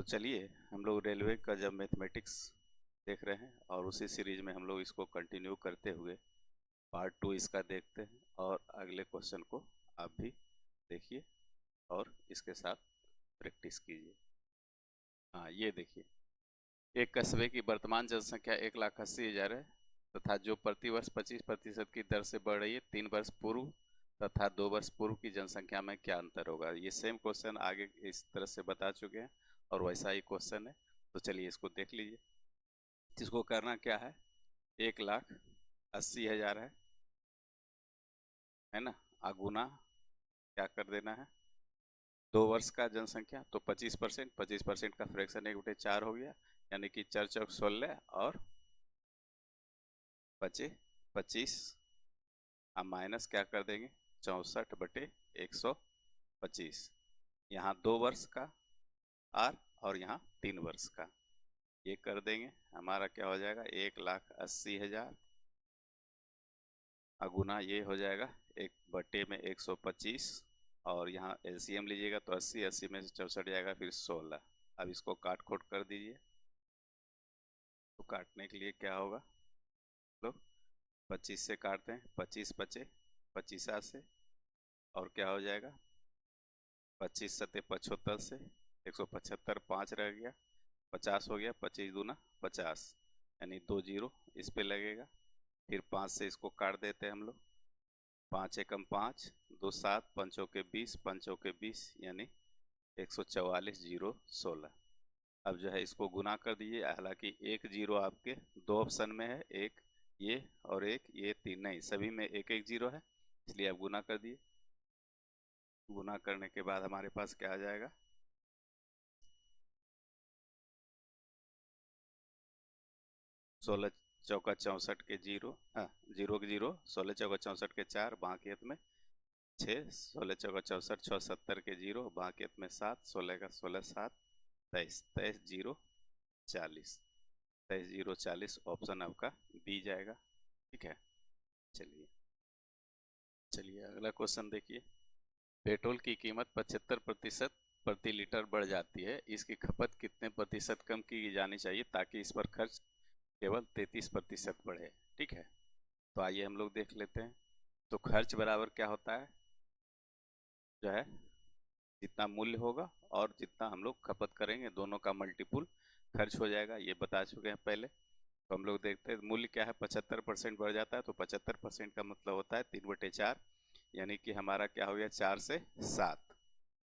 चलिए हम लोग रेलवे का जब मैथमेटिक्स देख रहे हैं और उसी सीरीज में हम लोग इसको कंटिन्यू करते हुए पार्ट 2 इसका देखते हैं और अगले क्वेश्चन को आप भी देखिए और इसके साथ प्रैक्टिस कीजिए। हाँ, ये देखिए, एक कस्बे की वर्तमान जनसंख्या 1,80,000 है तथा जो प्रतिवर्ष 25% की दर से बढ़ रही है। 3 वर्ष पूर्व तथा 2 वर्ष पूर्व की जनसंख्या में क्या अंतर होगा। ये सेम क्वेश्चन आगे इस तरह से बता चुके हैं और वैसा ही क्वेश्चन है, तो चलिए इसको देख लीजिए। इसको करना क्या है, 1,80,000 है ना, अगुना क्या कर देना है 2 वर्ष का जनसंख्या, तो 25% का फ्रैक्शन 1/4 हो गया, यानी कि 4 चौक 16 और 25 माइनस क्या कर देंगे 64/125। यहाँ 2 वर्ष का आर और यहाँ 3 वर्ष का, ये कर देंगे। हमारा क्या हो जाएगा 1,80,000 अगुना ये हो जाएगा 1/125 और यहाँ एलसीएम लीजिएगा तो 80 में से 64 जाएगा, फिर 16। अब इसको काट खोट कर दीजिए, तो काटने के लिए क्या होगा, लोग 25 से काटते हैं, 25 बचे 25 से, और क्या हो जाएगा 25 सत्ते 75 से 175, 5 रह गया, 50 हो गया, 25 दूना 50, यानी 2 जीरो इस पे लगेगा। फिर 5 से इसको काट देते हैं हम लोग, 5 एकम 5, 2 7, 5 के 20, 5 के 20, यानी 144 जीरो 16। अब जो है इसको गुना कर दीजिए, हालांकि एक जीरो आपके दो ऑप्शन में है, एक ये और एक ये, तीन नहीं, सभी में एक एक जीरो है, इसलिए आप गुना कर दिए। गुना करने के बाद हमारे पास क्या आ जाएगा 16 चौका 64 के जीरो, हाँ जीरो के जीरो, 16 चौका 64 के 4, बाकियत में 6, 16 चौका 64, 6 70 के जीरो, बाकियत में 7, 16 का 16 7, 23, 23 जीरो 40, 23 जीरो 40, ऑप्शन आपका बी जाएगा। ठीक है, चलिए चलिए अगला क्वेश्चन देखिए। पेट्रोल की कीमत 75% प्रति लीटर बढ़ जाती है, इसकी खपत कितने प्रतिशत कम की जानी चाहिए ताकि इस पर खर्च केवल 33% बढ़े। ठीक है, तो आइए हम लोग देख लेते हैं। तो खर्च बराबर क्या होता है, जो है जितना मूल्य होगा और जितना हम लोग खपत करेंगे, दोनों का मल्टीपुल खर्च हो जाएगा, ये बता चुके हैं पहले। तो हम लोग देखते हैं, मूल्य क्या है 75% बढ़ जाता है, तो 75% का मतलब होता है 3/4, यानी कि हमारा क्या हो गया 4 से 7।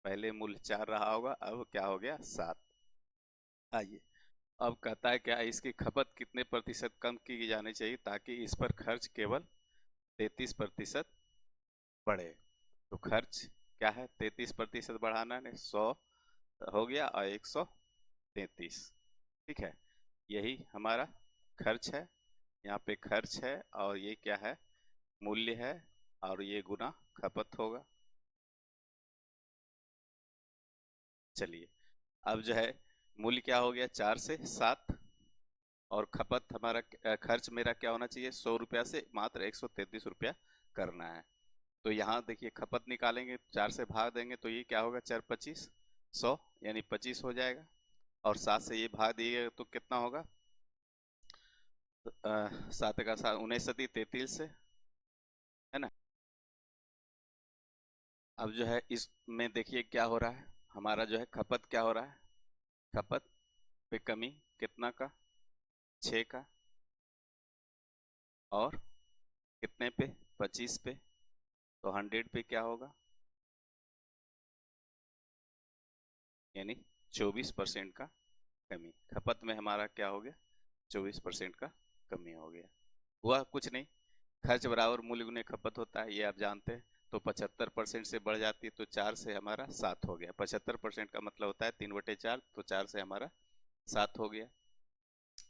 पहले मूल्य 4 रहा होगा, अब क्या हो गया 7। आइए अब कहता है क्या, इसकी खपत कितने प्रतिशत कम की जानी चाहिए ताकि इस पर खर्च केवल 33% बढ़े। तो खर्च क्या है 33% बढ़ाना है, 100 हो गया और 133। ठीक है, यही हमारा खर्च है, यहाँ पे खर्च है और ये क्या है मूल्य है, और ये गुना खपत होगा। चलिए अब जो है मूल्य क्या हो गया 4 से 7 और खपत हमारा खर्च मेरा क्या होना चाहिए 100 रुपया से मात्र 133 रुपया करना है। तो यहाँ देखिए खपत निकालेंगे, 4 से भाग देंगे तो ये क्या होगा 4 25 100, यानी 25 हो जाएगा, और 7 से ये भाग दिए तो कितना होगा 7 का 7 19 सती 33 से, है ना। अब जो है इसमें देखिए क्या हो रहा है, हमारा जो है खपत क्या हो रहा है, खपत पे कमी कितना का 6 का, और कितने पे 25 पे, तो 100 पे क्या होगा, यानी 24% का कमी। खपत में हमारा क्या हो गया 24% का कमी हो गया। हुआ कुछ नहीं, खर्च बराबर मूल्य गुने खपत होता है, ये आप जानते हैं। तो 75% से बढ़ जाती है तो 4 से हमारा 7 हो गया, 75% का मतलब होता है 3/4, तो 4 से हमारा 7 हो गया।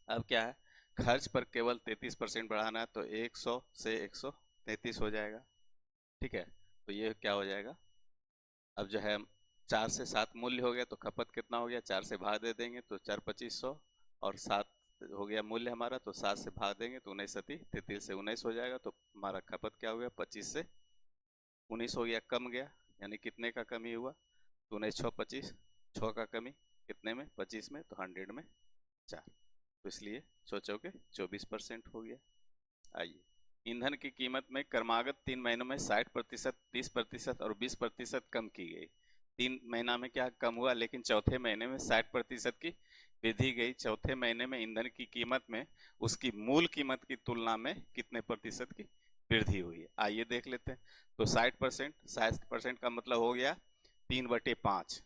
अब क्या है खर्च पर केवल 33% बढ़ाना है, तो 100 से 133 हो जाएगा। ठीक है, तो ये क्या हो जाएगा, अब जो है 4 से 7 मूल्य हो गया, तो खपत कितना हो गया 4 से भाग दे देंगे तो 4 2500, और 7 हो गया मूल्य हमारा, तो 7 से भाग देंगे तो 19 सती 33 से 19 हो जाएगा, तो हमारा खपत क्या हो गया 25 से 19 हो गया, कम गया, यानी कितने का कमी हुआ तो 19 6 25 6 का कमी, कितने में? 25 में, तो 100 में 4, तो इसलिए सोचो कि 24% हो गया। आइए, ईंधन की कीमत में क्रमागत 3 महीनों में 60%, 30% और 20% कम की गई। 3 महीना में क्या कम हुआ, लेकिन चौथे महीने में 60% की वृद्धि गई। चौथे महीने में ईंधन की कीमत में उसकी मूल कीमत की तुलना में कितने प्रतिशत की वृद्धि हुई है? आइए देख लेते हैं। तो 60% का मतलब हो गया 3/5,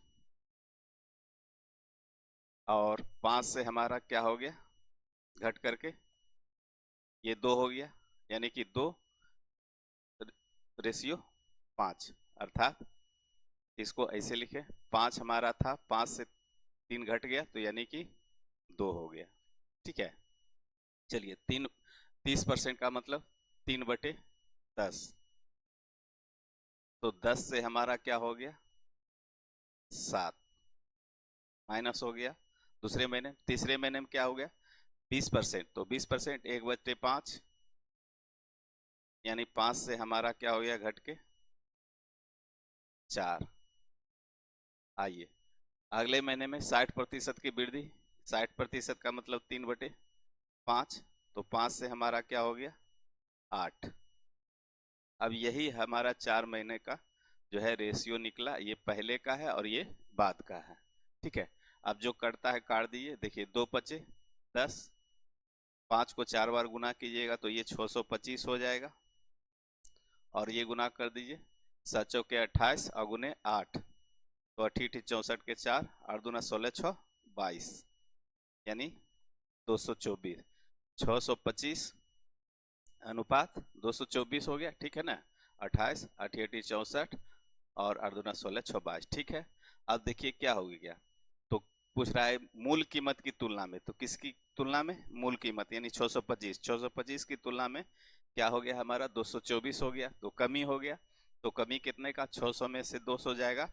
और 5 से हमारा क्या हो गया घट करके, ये 2 हो गया, यानी कि 2:5, अर्थात इसको ऐसे लिखे, 5 हमारा था, 5 से 3 घट गया, तो यानी कि 2 हो गया। ठीक है, चलिए 30% का मतलब 3/10, तो 10 से हमारा क्या हो गया 7, माइनस हो गया। दूसरे महीने, तीसरे महीने में क्या हो गया 20%, तो 20% 1/5, यानी 5 से हमारा क्या हो गया घट के 4। आइए, अगले महीने में 60% की वृद्धि, 60% का मतलब 3/5, तो 5 से हमारा क्या हो गया 8। अब यही हमारा 4 महीने का जो है रेशियो निकला, ये पहले का है और ये बाद का है। ठीक है, अब जो करता है काट दीजिए, देखिए 2 पचे 10, 5 को 4 बार गुना कीजिएगा तो ये 625 हो जाएगा, और ये गुना कर दीजिए 7 के 28 और गुने 8, तो 8 64 के 4, 8 दूना 16 6 22, यानी 224, 625 अनुपात 224 हो गया। ठीक है ना, 28 8 64 और 8 दूना 16 6 22। ठीक है, अब देखिए क्या हो गया, तो पूछ रहा है मूल कीमत की तुलना में, तो किसकी तुलना में? मूल कीमत, यानी 625 की तुलना में क्या हो गया हमारा 224 हो गया, तो कमी हो गया। तो कमी कितने का? 600 में से 200 जाएगा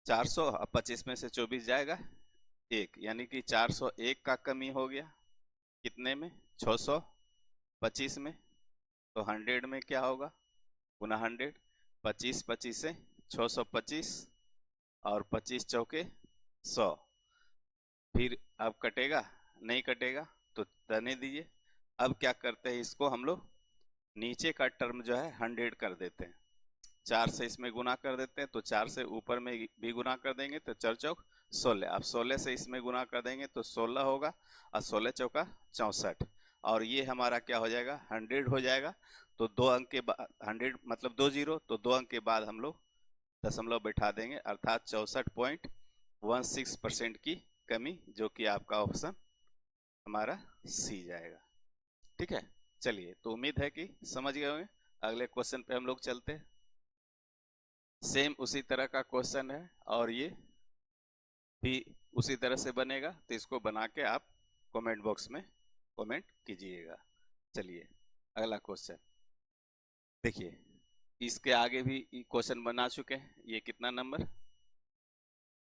400, अब 25 में से 24 जाएगा 1, यानी कि 401 का कमी हो गया। कितने में? 625 में, तो 100 में क्या होगा गुना 100, 25 से 625 और 25 चौके 100, फिर अब कटेगा नहीं कटेगा, तो रहने दीजिए। अब क्या करते हैं, इसको हम लोग नीचे का टर्म जो है 100 कर देते हैं, 4 से इसमें गुना कर देते हैं, तो 4 से ऊपर में भी गुना कर देंगे तो 4 चौक 16, अब 16 से इसमें गुना कर देंगे तो 16 होगा, और 16 चौका 64, और ये हमारा क्या हो जाएगा 100 हो जाएगा। तो 2 अंक के बाद 100 मतलब 2 जीरो, तो 2 अंक के बाद हम लोग दशमलव बैठा देंगे, अर्थात 64.16% की कमी, जो कि आपका ऑप्शन हमारा सी जाएगा। ठीक है, चलिए, तो उम्मीद है कि समझ गए होंगे। अगले क्वेश्चन पे हम लोग चलते हैं। सेम उसी तरह का क्वेश्चन है, और ये भी उसी तरह से बनेगा, तो इसको बना के आप कमेंट बॉक्स में कमेंट कीजिएगा। चलिए, अगला क्वेश्चन देखिए, इसके आगे भी क्वेश्चन बना चुके हैं। ये कितना नंबर?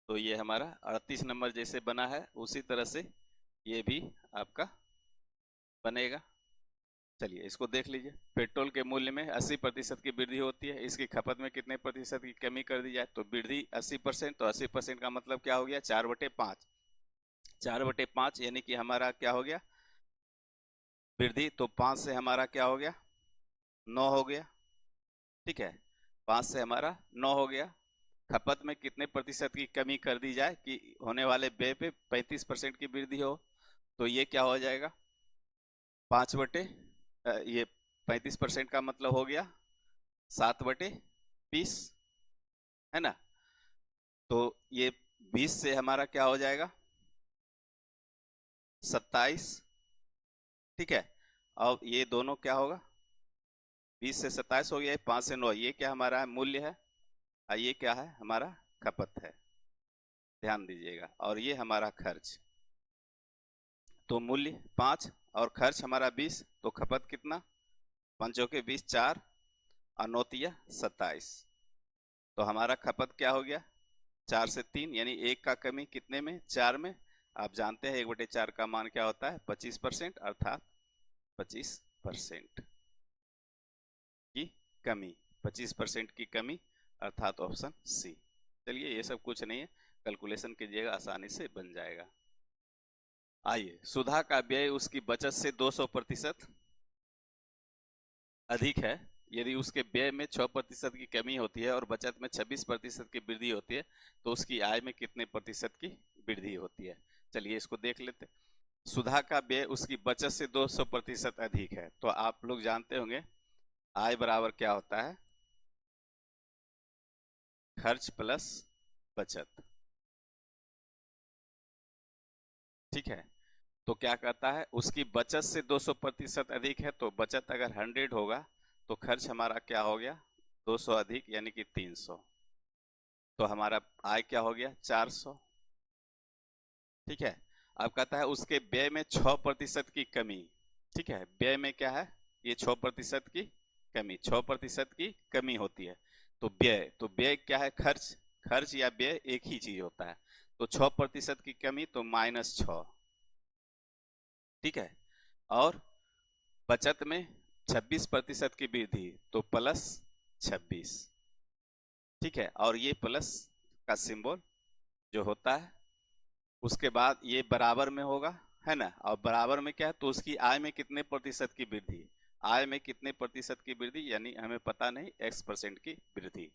तो ये हमारा 38 नंबर जैसे बना है उसी तरह से ये भी आपका बनेगा। चलिए, इसको देख लीजिए। पेट्रोल के मूल्य में 80% की वृद्धि होती है, इसकी खपत में कितने प्रतिशत की कमी कर दी जाए? तो वृद्धि 80%, तो 80% का मतलब क्या हो गया 4/5, 4/5 यानी कि हमारा क्या हो गया वृद्धि, तो 5 से हमारा क्या हो गया 9 हो गया। ठीक है, 5 से हमारा 9 हो गया। खपत में कितने प्रतिशत की कमी कर दी जाए कि होने वाले व्यय पे 35% की वृद्धि हो? तो ये क्या हो जाएगा 5 ये 35% का मतलब हो गया 7/20, है ना। तो ये 20 से हमारा क्या हो जाएगा 27। ठीक है, अब ये दोनों क्या होगा 20 से 27 हो गया, 5 से 9, ये क्या हमारा मूल्य है, ये क्या है हमारा खपत है, ध्यान दीजिएगा। और ये हमारा खर्च, तो मूल्य 5 और खर्च हमारा 20, तो खपत कितना 5 के 20 4 और 9 27, तो हमारा खपत क्या हो गया 4 से 3, यानी 1 का कमी कितने में 4 में। आप जानते हैं 1/4 का मान क्या होता है 25%, अर्थात 25% की कमी, 25% की कमी, अर्थात ऑप्शन सी। चलिए, ये सब कुछ नहीं है, कैलकुलेशन कीजिएगा, आसानी से बन जाएगा। आइए, सुधा का व्यय उसकी बचत से 200% अधिक है। यदि उसके व्यय में 6% की कमी होती है और बचत में 26% की वृद्धि होती है तो उसकी आय में कितने प्रतिशत की वृद्धि होती है। चलिए इसको देख लेते हैं। सुधा का व्यय उसकी बचत से 200% अधिक है, तो आप लोग जानते होंगे आय बराबर क्या होता है, खर्च प्लस बचत। ठीक है, तो क्या कहता है, उसकी बचत से 200% अधिक है, तो बचत अगर 100 होगा तो खर्च हमारा क्या हो गया, 200 अधिक यानी कि 300, तो हमारा आय क्या हो गया, 400। ठीक है, अब कहता है उसके व्यय में 6% की कमी। ठीक है, व्यय में क्या है, ये 6% की कमी, 6% की कमी होती है। तो व्यय क्या है, खर्च, खर्च या व्यय एक ही चीज होता है। तो 6% की कमी तो -6। ठीक है, और बचत में 26% की वृद्धि तो +26। ठीक है, और ये प्लस का सिंबल जो होता है, उसके बाद ये बराबर में होगा, है ना, और बराबर में क्या है, तो उसकी आय में कितने प्रतिशत की वृद्धि, आय में कितने प्रतिशत की वृद्धि, यानी हमें पता नहीं, X% की वृद्धि।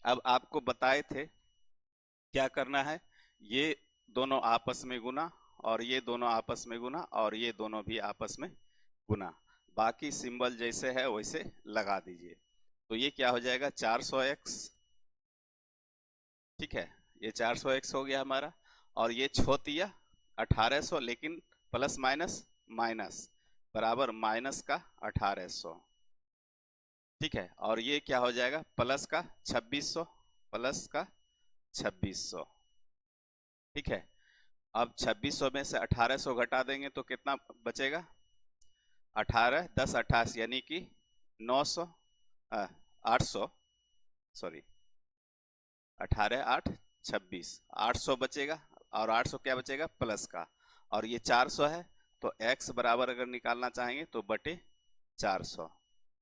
अब आपको बताए थे क्या करना है, ये दोनों आपस में गुना, और ये दोनों आपस में गुना, और ये दोनों भी आपस में गुना, बाकी सिंबल जैसे है वैसे लगा दीजिए। तो ये क्या हो जाएगा, 400x। ठीक है, ये 400x हो गया हमारा, और ये छोतिया 1800, लेकिन प्लस माइनस माइनस बराबर माइनस का 1800। ठीक है, और ये क्या हो जाएगा, प्लस का 2600, प्लस का 2600। ठीक है, अब 2600 में से 1800 घटा देंगे तो कितना बचेगा, 18 10 28 यानी कि 900, 800, सॉरी 18 8 26, 800 बचेगा, और 800 क्या बचेगा, प्लस का, और ये 400 है, तो x बराबर अगर निकालना चाहेंगे तो बटे 400,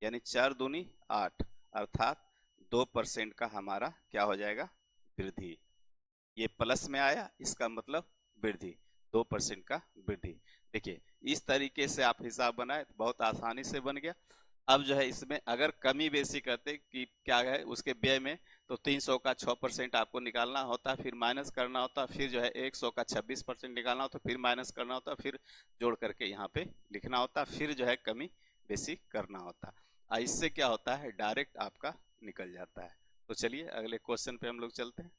यानी 4 दूनी 8, अर्थात 2% का हमारा क्या हो जाएगा, वृद्धि। ये प्लस में आया, इसका मतलब वृद्धि, 2% का वृद्धि। देखिए इस तरीके से आप हिसाब बनाए तो बहुत आसानी से बन गया। अब जो है इसमें अगर कमी बेसी करते कि क्या है उसके व्यय में, तो 300 का 6% आपको निकालना होता, फिर माइनस करना होता, फिर जो है 100 का 26% निकालना होता, फिर माइनस करना होता, फिर जोड़ करके यहाँ पे लिखना होता, फिर जो है कमी बेसी करना होता। इससे क्या होता है, डायरेक्ट आपका निकल जाता है। तो चलिए अगले क्वेश्चन पे हम लोग चलते हैं।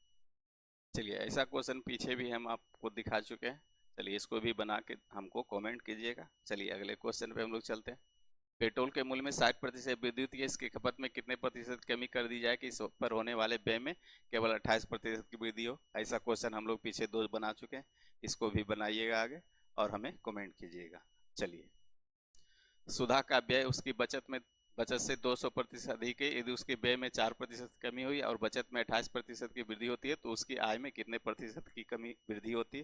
चलिए ऐसा क्वेश्चन पीछे भी हम आपको दिखा चुके हैं, चलिए इसको भी बना के हमको कमेंट कीजिएगा। चलिए अगले क्वेश्चन पे हम लोग चलते हैं। पेट्रोल के मूल्य में 60% वृद्धि होती है, इसकी खपत में कितने प्रतिशत कमी कर दी जाए कि इस पर होने वाले व्यय में केवल 28% की वृद्धि हो। ऐसा क्वेश्चन हम लोग पीछे 2 बना चुके हैं, इसको भी बनाइएगा आगे और हमें कमेंट कीजिएगा। चलिए, सुधा का व्यय उसकी बचत से 200% अधिक है। यदि उसके व्यय में 4% कमी हुई और बचत में 28% की वृद्धि होती है तो उसकी आय में कितने प्रतिशत की कमी वृद्धि होती है।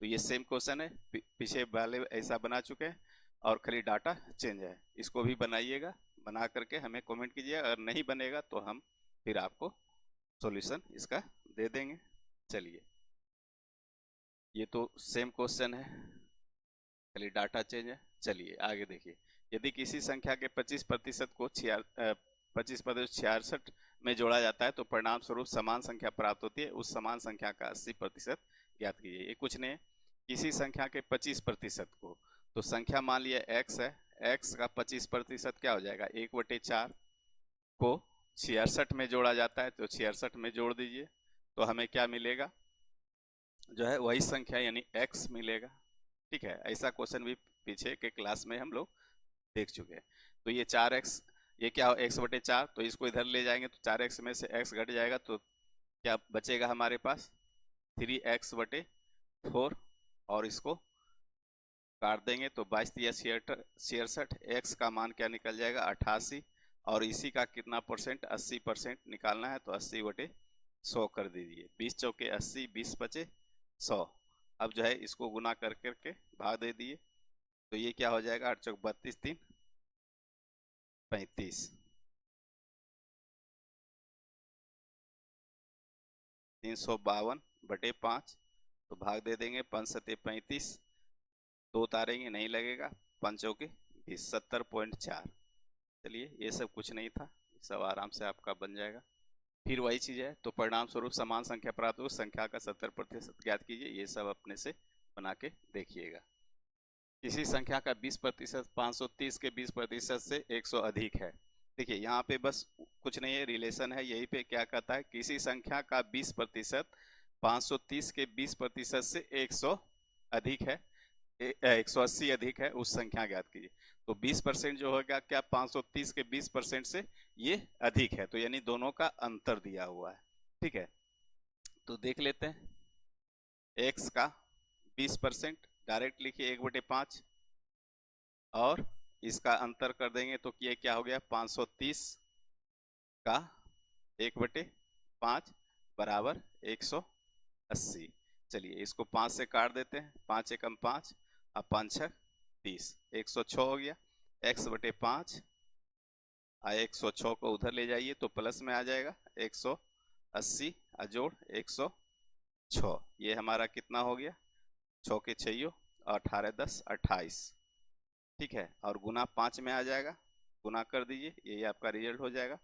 तो ये सेम क्वेश्चन है, पीछे वाले ऐसा बना चुके हैं और खाली डाटा चेंज है। इसको भी बनाइएगा, बना करके हमें कमेंट कीजिए, अगर नहीं बनेगा तो हम फिर आपको सॉल्यूशन इसका दे देंगे। चलिए, ये तो सेम क्वेश्चन है, खाली डाटा चेंज है। चलिए आगे देखिए, यदि किसी संख्या के 25% को 25 में जोड़ा जाता है तो परिणाम स्वरूप समान संख्या प्राप्त होती है। उस समान संख्या का 80% ज्ञात कीजिए। ये कुछ नहीं है, किसी संख्या के 25% को, तो संख्या मान लिया x है, x का 25% क्या हो जाएगा, 1/4 को 66 में जोड़ा जाता है, तो 66 में जोड़ दीजिए तो हमें क्या मिलेगा, जो है वही संख्या यानी x मिलेगा। ठीक है, ऐसा क्वेश्चन भी पीछे के क्लास में हम लोग देख चुके हैं। तो ये 4x, ये क्या हो, x/4, तो इसको इधर ले जाएंगे तो 4x में से x घट जाएगा, तो क्या बचेगा हमारे पास, 3x/4, और इसको काट देंगे तो 22×3 66, x का मान क्या निकल जाएगा, 88, और इसी का कितना परसेंट, 80% निकालना है, तो 80/100 कर दीजिए। 20 चौके 80, 20 बचे 100। अब जो है इसको गुना कर करके भाग दे दिए, तो ये क्या हो जाएगा, 8 चौक 32, 3 35, 352 बटे 5, तो भाग दे देंगे, 5 सत्ते 35, 2 उतारेंगे नहीं लगेगा, 5 चौके 20, 70.4। चलिए ये सब कुछ नहीं था, सब आराम से आपका बन जाएगा। फिर वही चीज़ है, तो परिणाम स्वरूप समान संख्या प्राप्त हो, संख्या का 70% ज्ञात कीजिए। ये सब अपने से बना के देखिएगा। किसी संख्या का 20% 530 के 20% से 100 अधिक है। देखिए यहाँ पे बस कुछ नहीं है, रिलेशन है। यही पे क्या कहता है, किसी संख्या का 20% 530 के 20% से 100 अधिक है, 180 अधिक है, उस संख्या ज्ञात कीजिए। तो 20% जो होगा क्या, 530 के 20% से ये अधिक है, तो यानी दोनों का अंतर दिया हुआ है। ठीक है, तो देख लेते हैं। x का 20% डायरेक्ट लिखिए 1/5, और इसका अंतर कर देंगे तो ये क्या हो गया, 530 का 1/5 बराबर 180। चलिए इसको 5 से काट देते हैं, 5 एकम 5, अब 5 छक 30, 106 हो गया। x/5 106 को उधर ले जाइए तो प्लस में आ जाएगा, 180 जोड़ 106, ये हमारा कितना हो गया, 6 के 6 18 10 28। ठीक है, और गुना 5 में आ जाएगा, गुना कर दीजिए, यही आपका रिजल्ट हो जाएगा।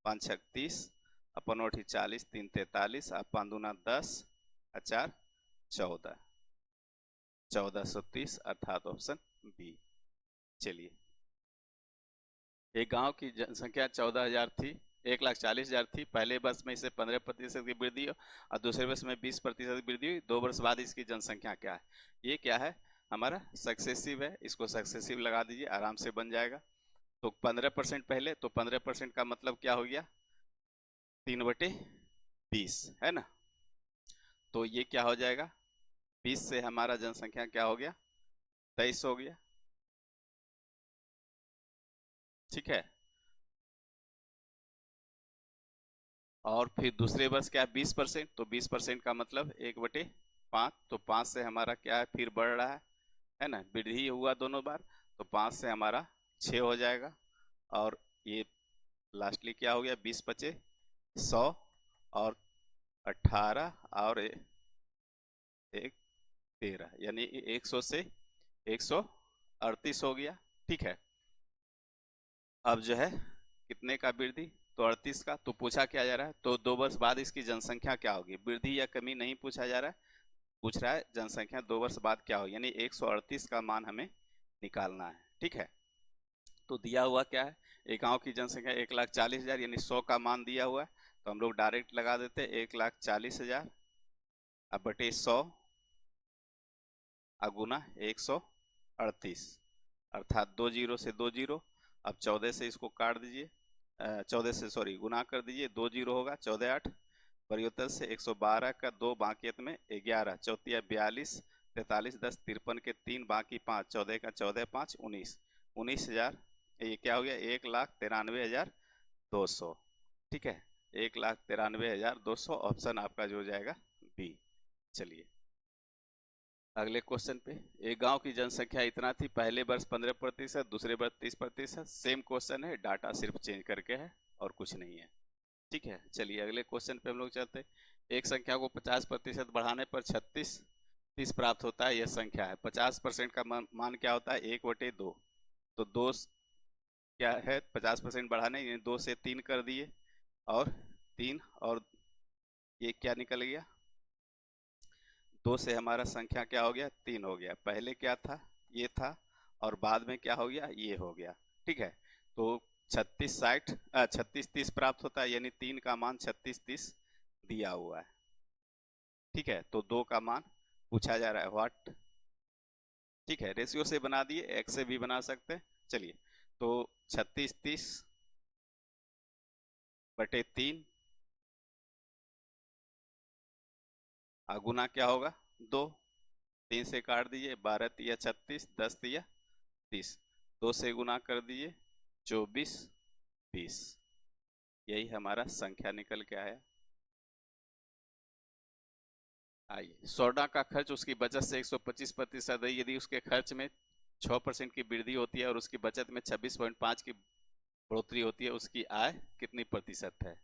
5 छक 30, अपन 8 40, 3 43, 5 दूना 10, 4 14, 1430 अर्थात ऑप्शन बी। चलिए, एक गांव की जनसंख्या 14,000 थी, 1,40,000 थी। पहले वर्ष में इसे 15% की वृद्धि और दूसरे वर्ष में 20% की वृद्धि हुई। 2 वर्ष बाद इसकी जनसंख्या क्या है, ये क्या है हमारा सक्सेसिव है, इसको सक्सेसिव लगा दीजिए, आराम से बन जाएगा। तो 15% पहले, तो 15% का मतलब क्या हो गया, 3/20 है ना। तो ये क्या हो जाएगा, 20 से हमारा जनसंख्या क्या हो गया, 23 हो गया। ठीक है, और फिर दूसरे वर्ष क्या है 20%, तो 20% का मतलब 1/5, तो 5 से हमारा क्या है फिर बढ़ रहा है ना, वृद्धि हुआ दोनों बार, तो 5 से हमारा 6 हो जाएगा। और ये लास्टली क्या हो गया, 20 बचे 100, और 18 और 1 13, यानी 100 से 138 हो गया। ठीक है, अब जो है कितने का वृद्धि, तो 38 का। तो पूछा क्या जा रहा है, तो 2 वर्ष बाद इसकी जनसंख्या क्या होगी, वृद्धि या कमी नहीं पूछा जा रहा है, पूछ रहा है जनसंख्या 2 वर्ष बाद क्या होगी, यानी 138 का मान हमें निकालना है। ठीक है, तो दिया हुआ क्या है, एक गांव की जनसंख्या 1,40,000 यानी 100 का मान दिया हुआ है, तो हम लोग डायरेक्ट लगा देते हैं 1,40,000 अब बटे 100 अगुना 138, अर्थात 2 जीरो से 2 जीरो। अब 14 से इसको काट दीजिए, 14 से सॉरी गुना कर दीजिए, 2 जीरो होगा, 14 8 परिवर्तन से 112 का 2 बाकी में 11, 4 42, 43 10 53 के 3 बाकी 5, 14 का 14 5 19, 19,000। ये क्या हो गया, 1,93,200। ठीक है, 1,93,200 ऑप्शन आपका जो हो जाएगा बी। चलिए अगले क्वेश्चन पे, एक गांव की जनसंख्या इतना थी, पहले वर्ष 15%, दूसरे वर्ष 30%। सेम क्वेश्चन है, डाटा सिर्फ चेंज करके है और कुछ नहीं है। ठीक है, चलिए अगले क्वेश्चन पे हम लोग चलते हैं। एक संख्या को 50% बढ़ाने पर 36 30 प्राप्त होता है, यह संख्या है। 50% का मान क्या होता है, 1/2। तो 2 क्या है, 50% बढ़ाने, यानी 2 से 3 कर दिए, और 3 और ये क्या निकल गया, 2 से हमारा संख्या क्या हो गया, 3 हो गया। पहले क्या था, ये था, और बाद में क्या हो गया, ये हो गया। ठीक है, तो 36 30 प्राप्त होता है, यानी 3 का मान 36 30 दिया हुआ है। ठीक है, तो 2 का मान पूछा जा रहा है, व्हाट। ठीक है, रेशियो से बना दिए, एक्स से भी बना सकते हैं। चलिए, तो 36 30 बटे 3 गुना क्या होगा, 2, 3 से काट दीजिए, 12 तिया 36, 10 तिया 30, 2 से गुना कर दीजिए, 24 20, यही हमारा संख्या निकल के आया। आइए, सोडा का खर्च उसकी बचत से 125% है। यदि उसके खर्च में 6% की वृद्धि होती है और उसकी बचत में 26.5 की बढ़ोतरी होती है, उसकी आय कितनी प्रतिशत है।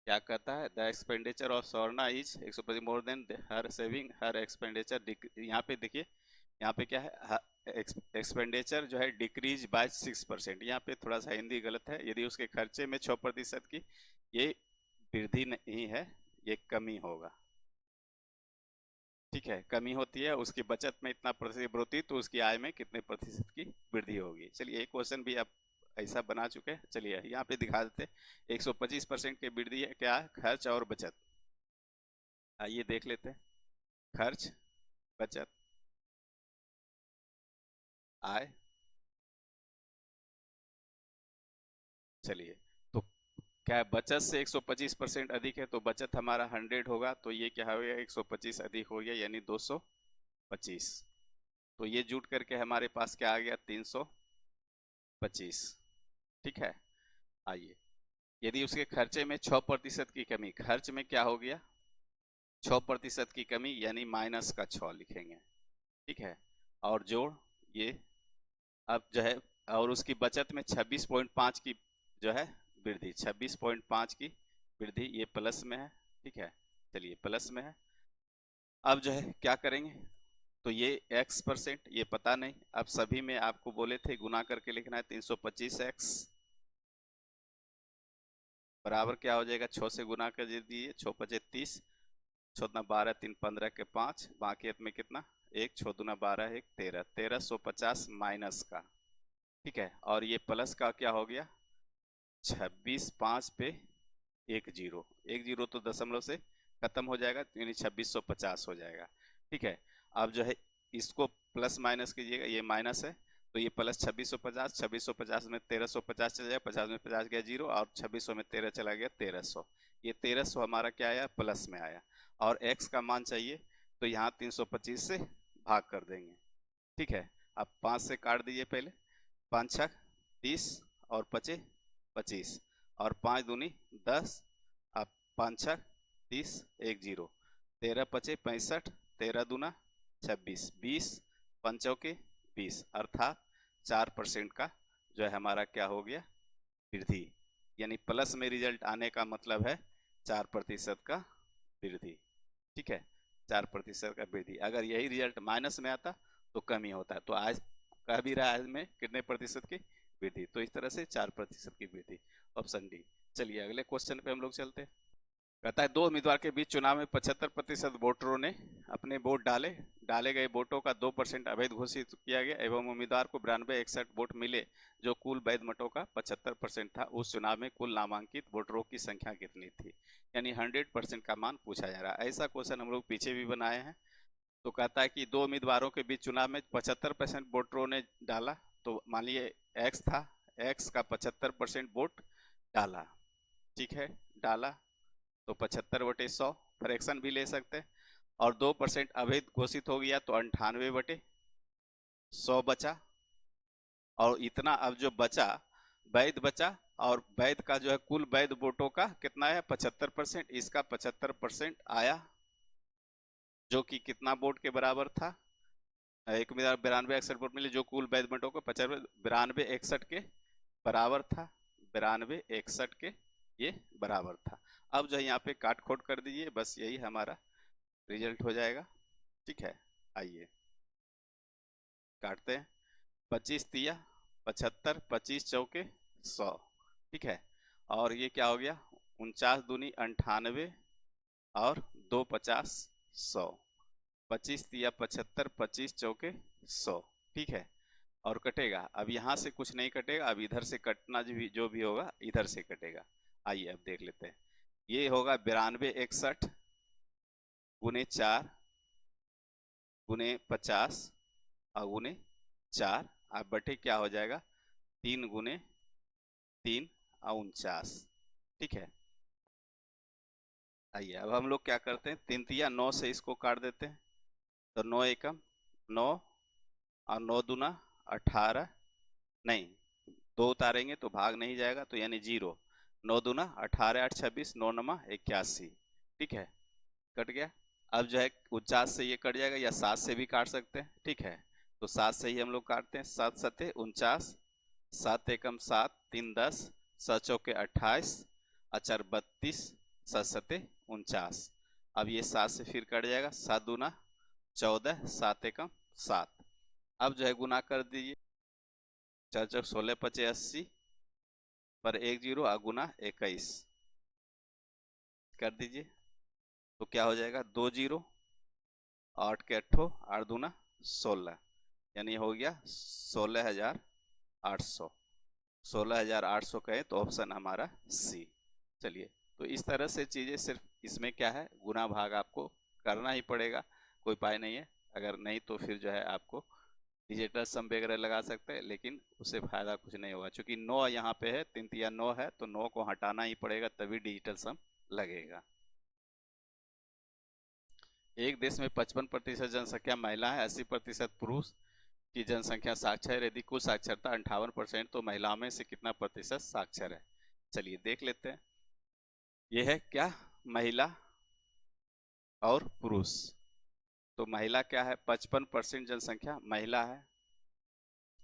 क्या कहता है, the expenditure of Swarna is 125 more than her saving her expenditure. यहाँ पे देखिए, यहाँ पे क्या है, एक्सपेंडिचर जो है डिक्रीज बाय 6%। यहाँ पे थोड़ा सा हिंदी गलत है। यदि उसके खर्चे में 6% की, ये वृद्धि नहीं है, ये कमी होगा। ठीक है, कमी होती है, उसकी बचत में इतना प्रतिशत वृद्धि, तो उसकी आय में कितने प्रतिशत की वृद्धि होगी। चलिए एक क्वेश्चन भी आप ऐसा बना चुके हैं। चलिए यहाँ पे दिखा देते, 125% की वृद्धि है क्या, खर्च और बचत। आइए देख लेते हैं, खर्च, बचत, आय। चलिए, तो क्या बचत से 125% अधिक है, तो बचत हमारा 100 होगा, तो ये क्या हो गया, 125 अधिक हो गया, यानी 225। तो ये जुट करके हमारे पास क्या आ गया, 325। ठीक है, आइए, यदि उसके खर्चे में 6% की कमी, खर्च में क्या हो गया, 6% की कमी, यानी माइनस का 6 लिखेंगे। ठीक है, और जोड़ ये, अब जो है, और उसकी बचत में 26.5 की जो है वृद्धि, 26.5 की वृद्धि, ये प्लस में है। ठीक है, चलिए प्लस में है। अब जो है क्या करेंगे, तो ये x%, ये पता नहीं, अब सभी में आपको बोले थे गुना करके लिखना है। 325x बराबर क्या हो जाएगा, 6 से गुना कर दिए, 6 पचे 30, 6 दूना 12, 3 15 के 5, बाकी में कितना, 1, 6 दूना 12, 1 13, 1350 माइनस का। ठीक है, और ये प्लस का क्या हो गया, 26 5 पे 1 जीरो, 1 जीरो तो दशमलव से खत्म हो जाएगा, यानी 2650 हो जाएगा। ठीक है, अब जो है इसको प्लस माइनस कीजिएगा, ये माइनस है, तो ये प्लस 2650, 2650 में 1350 चला जाएगा, 50 में 50 गया जीरो, और 2600 में 13 चला गया 1300। ये 1300 हमारा क्या आया, प्लस में आया। और x का मान चाहिए, तो यहाँ 325 से भाग कर देंगे। ठीक है, अब 5 से काट दीजिए पहले, 5 छक 30 और 5 25, और 5 दूनी 10, अब 5 छक 30, 1 जीरो, 13 पचे 65, 13 दूना 26, 20 पंचों के 20, अर्थात 4% का जो है हमारा क्या हो गया, वृद्धि। यानी प्लस में रिजल्ट आने का मतलब है 4% का वृद्धि। ठीक है, 4% का वृद्धि। अगर यही रिजल्ट माइनस में आता तो कमी होता है। तो आज कह भी रहा है में कितने प्रतिशत की वृद्धि, तो इस तरह से 4% की वृद्धि, ऑप्शन डी। चलिए अगले क्वेश्चन पे हम लोग चलते हैं। कहता है, दो उम्मीदवार के बीच चुनाव में 75% वोटरों ने अपने वोट डाले गए वोटों का 2% अवैध घोषित किया गया, एवं उम्मीदवार को 9261 वोट मिले, जो कुल वैध मतों का 75% था। उस चुनाव में कुल नामांकित वोटरों की संख्या कितनी थी। यानी 100% का मान पूछा जा रहा है। ऐसा क्वेश्चन हम लोग पीछे भी बनाए हैं। तो कहता है कि दो उम्मीदवारों के बीच चुनाव में 75% वोटरों ने डाला, तो मान लिए एक्स था, एक्स का 75% वोट डाला। ठीक है, डाला, तो 75/100 फ्रैक्शन भी ले सकते हैं, और 2% अवैध घोषित हो गया, तो 98/100 बचा। और इतना अब जो बचा, वैध बचा, और वैध का जो है कुल वैध वोटों का कितना है, 75%, इसका 75% आया, जो कि कितना वोट के बराबर था, एक उम्मीदवार 9261 वोट मिले, जो कुल वैध वोटों को 75, 9261 के बराबर था, 9261 के ये बराबर था। अब जो है यहाँ पे काट खोट कर दीजिए, बस यही हमारा रिजल्ट हो जाएगा। ठीक है, आइए काटते हैं, 25 तिया 75, 25 चौके 100। ठीक है, और ये क्या हो गया, 49 दूनी 98, और 2 50 100, 25 तिया 75, 25 चौके 100। ठीक है, और कटेगा, अब यहाँ से कुछ नहीं कटेगा, अब इधर से कटना जो भी होगा इधर से कटेगा। आइए अब देख लेते हैं, ये होगा 9261 गुने 4 गुने 50 और गुने 4, अब बटे क्या हो जाएगा, 3 गुने 3 और 49। ठीक है, आइए अब हम लोग क्या करते हैं, 3 तिया 9 से इसको काट देते हैं, तो 9 एकम 9, और 9 दूना 18, नहीं 2 उतारेंगे तो भाग नहीं जाएगा, तो यानी 0, 9 दूना 18, 8 26, 9 नमा 81। ठीक है, कट गया। अब जो है 49 से ये कट जाएगा, या 7 से भी काट सकते हैं। ठीक है, तो 7 से ही हम लोग काटते हैं, 7 सते 49, 7 एकम 7, 3 10, 7 चौके 28, अचर 32, 7 सते 49। अब ये 7 से फिर कट जाएगा, 7 दूना 14, 7 एकम 7। अब जो है गुना कर दीजिए, 4 चौक 16 पचे 80 पर 1 जीरो गुना 21 कर दीजिए। तो क्या हो जाएगा, 2 जीरो 8 के 8 8 दूना 16, यानी हो गया 16,800। 16,800 कहे तो ऑप्शन हमारा सी। चलिए, तो इस तरह से चीजें, सिर्फ इसमें क्या है, गुना भाग आपको करना ही पड़ेगा, कोई उपाय नहीं है। अगर नहीं तो फिर जो है आपको डिजिटल सम वगैरह लगा सकते हैं, लेकिन उससे फायदा कुछ नहीं होगा, क्योंकि 9 यहाँ पे है, 3 तिया 9 है, तो 9 को हटाना ही पड़ेगा तभी डिजिटल सम लगेगा। एक देश में 55% जनसंख्या महिला है, 80% पुरुष की जनसंख्या साक्षर है। यदि कुल साक्षरता 58% तो महिलाओं में से कितना प्रतिशत साक्षर है। चलिए देख लेते हैं। यह है क्या, महिला और पुरुष। तो महिला क्या है, 55% जनसंख्या महिला है,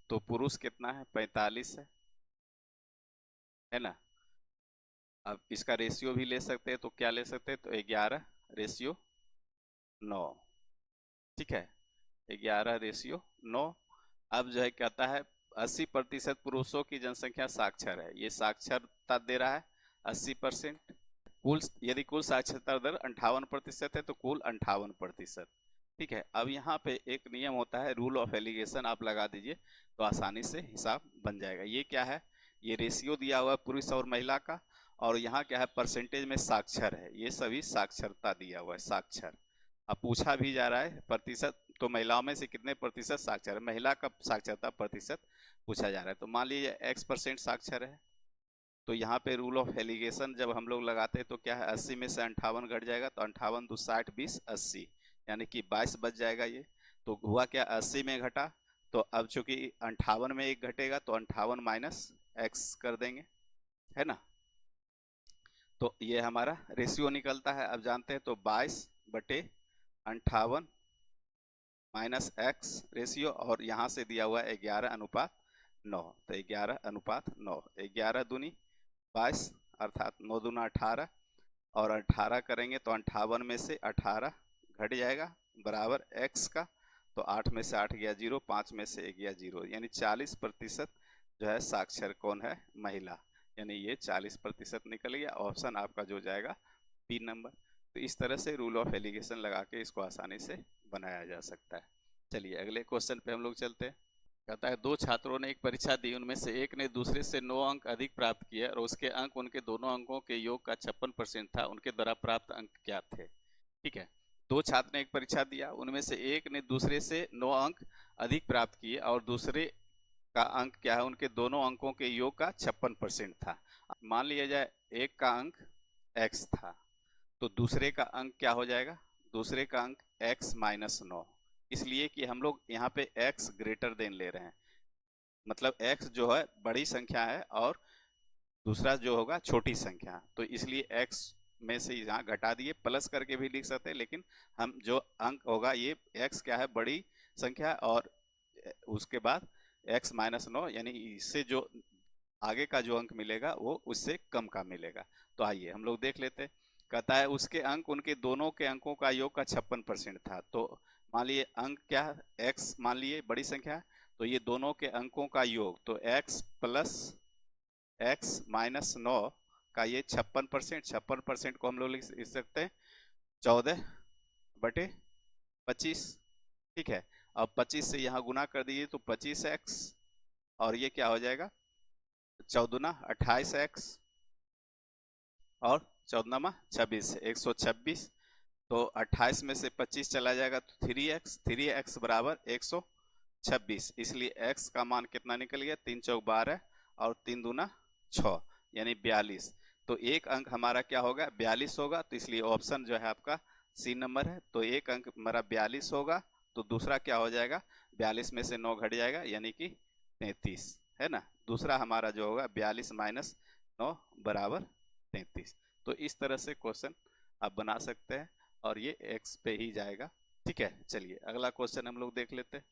तो पुरुष कितना है, 45 है ना। अब इसका रेशियो भी ले सकते हैं, तो क्या ले सकते हैं, तो 11:9। ठीक है, 11:9। अब जो है कहता है 80% पुरुषों की जनसंख्या साक्षर है, ये साक्षरता दे रहा है 80%। कुल, यदि कुल साक्षरता दर 58% है तो कुल 58%। ठीक है, अब यहाँ पे एक नियम होता है, रूल ऑफ एलिगेशन, आप लगा दीजिए तो आसानी से हिसाब बन जाएगा। ये क्या है, ये रेशियो दिया हुआ है पुरुष और महिला का, और यहाँ क्या है, परसेंटेज में साक्षर है, ये सभी साक्षरता दिया हुआ है, साक्षर। अब पूछा भी जा रहा है प्रतिशत, तो महिलाओं में से कितने प्रतिशत साक्षर है, महिला का साक्षरता प्रतिशत पूछा जा रहा है। तो मान लीजिए X% साक्षर है, तो यहाँ पे रूल ऑफ एलिगेशन जब हम लोग लगाते हैं तो क्या है, 80 में से 58 घट जाएगा, तो 58 2 60 20 80, यानी कि 22 बच जाएगा ये। तो हुआ क्या, 80 में घटा, तो अब चूंकि 58 में एक घटेगा तो 58 माइनस एक्स कर देंगे, है ना। तो ये हमारा रेशियो निकलता है, अब जानते हैं, तो 22/58 माइनस एक्स रेशियो, और यहाँ से दिया हुआ है 11:9, तो 11:9, 11 दूनी 22 अर्थात 9 दूना 18, और 18 करेंगे तो 58 में से 18 घट जाएगा बराबर x का, तो 8 में से 8 गया 0, 5 में से 1 गया 0, यानी 40% जो है साक्षर कौन है, महिला, यानी ये 40% निकल गया। ऑप्शन आपका जो जाएगा 3 नंबर। तो इस तरह से रूल ऑफ एलिगेशन लगा के इसको आसानी से बनाया जा सकता है। चलिए अगले क्वेश्चन पे हम लोग चलते हैं। कहता है, 2 छात्रों ने एक परीक्षा दी, उनमें से एक ने दूसरे से 9 अंक अधिक प्राप्त किए और उसके अंक उनके दोनों अंकों के योग का 56% था, उनके द्वारा प्राप्त अंक क्या थे। ठीक है, 2 छात्र ने एक परीक्षा दिया, उनमें से एक ने दूसरे से 9 अंक अधिक प्राप्त किए और दूसरे का अंक क्या है, उनके दोनों अंकों के योग का 56% था। मान लिया जाए एक का अंक x था, तो दूसरे का अंक क्या हो जाएगा, दूसरे का अंक x माइनस 9, इसलिए कि हम लोग यहाँ पे x ग्रेटर देन ले रहे हैं, मतलब x जो है बड़ी संख्या है और दूसरा जो होगा छोटी संख्या, तो इसलिए x में से यहाँ घटा दिए, प्लस करके भी लिख सकते हैं, लेकिन हम जो अंक होगा ये x क्या है, बड़ी संख्या, और उसके बाद x माइनस 9, यानी इससे जो आगे का जो अंक मिलेगा वो उससे कम का मिलेगा। तो आइए हम लोग देख लेते हैं। कहता है उसके अंक उनके दोनों के अंकों का योग का 56% था। तो मान लिए अंक क्या है, x मान लिए बड़ी संख्या, तो ये दोनों के अंकों का योग, तो x प्लस x माइनस 9 का ये 56%, 56% को हम लोग लिख सकते हैं 14/25। ठीक है, अब 25 से यहाँ गुना कर दीजिए तो 25x, और ये क्या हो जाएगा, 14 28x, और 14 26, 126। तो 28 में से 25 चला जाएगा तो 3x बराबर 126, इसलिए x का मान कितना निकल गया, 3 चौक 12 और 3 दूना 6, यानी 42। तो एक अंक हमारा क्या होगा, 42 होगा, तो इसलिए ऑप्शन जो है आपका सी नंबर है। तो एक अंक हमारा 42 होगा, तो दूसरा क्या हो जाएगा, 42 में से 9 घट जाएगा, यानी कि 33, है ना। दूसरा हमारा जो होगा 42 माइनस 9 बराबर 33। तो इस तरह से क्वेश्चन आप बना सकते हैं, और ये x पे ही जाएगा। ठीक है, चलिए अगला क्वेश्चन हम लोग देख लेते हैं।